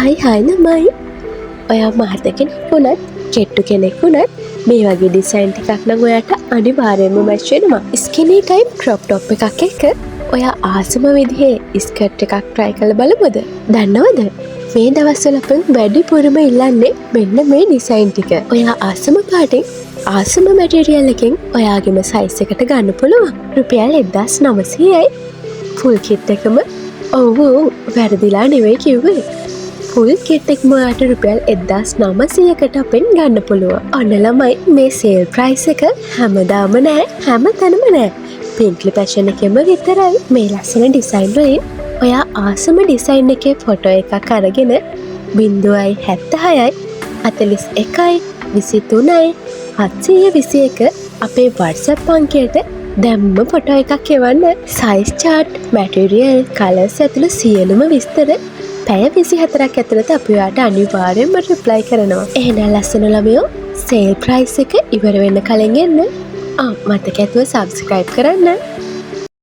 හයි ළමයි. ඔයා මහත කෙනෙක් වුණත් කෙට්ටු කෙනෙක් වුණත් මේ වගේ ඩිසයින් ටිකක් නම් ඔයාට අනිවාර්යයෙන්ම මැච් වෙනවා. ස්කිනි ටයිප් ක්‍රොප් ටොප් එකක් එක්ක ඔයා ආසම විදිහේ ස්කර්ට් එකක් try කරලා බලමුද? දන්නවද? මේ දවස්වල අපෙන් වැඩිපුරම ඉල්ලන්නේ මෙන්න මේ ඩිසයින් ටික. ඔයා ආසම පාටින් ආසම මැටීරියල් එකෙන් ඔයාගේම සයිස් එකට ගන්න පුළුවන්. රුපියල් 1900යි. ෆුල් කිට් එකම ඔව් වැරදිලා නෙවෙයි කිව්වේ. ෆුල් කිට් එකම ඔයාට රුපියල් 1900කට අපෙන් ගන්න පුළුවන්. ඔන්න ළමයි මේ සේල් ප්‍රයිස් එක හැමදාම නෑ, හැමතැනම නෑ. පින්ක්ලි පැෂන් එකෙම විතරයි. මේ ලස්සන ඩිසයින් වලින් ඔයා ආසම ඩිසයින් එකේ ෆොටෝ එකක් අරගෙන 076යි 41යි 23යි 721 අපේ WhatsApp අංකයට දැම්ම ෆොටෝ එකක් එවන්න. සයිස් චාර්ට්, මැටීරියල්, කලර්ස් ඇතුළු සියලුම විස්තර පැය 24ක් ඇතුළත අපි ඔයාට අනිවාර්යෙන්ම රිප්ලයි කරනවා. එහෙනම් ලස්සන ළමයෝ සේල් ප්‍රයිස් එක ඉවර වෙන්න කලින් එන්න. මතක ඇතුව සබ්ස්ක්‍රයිබ් කරන්න.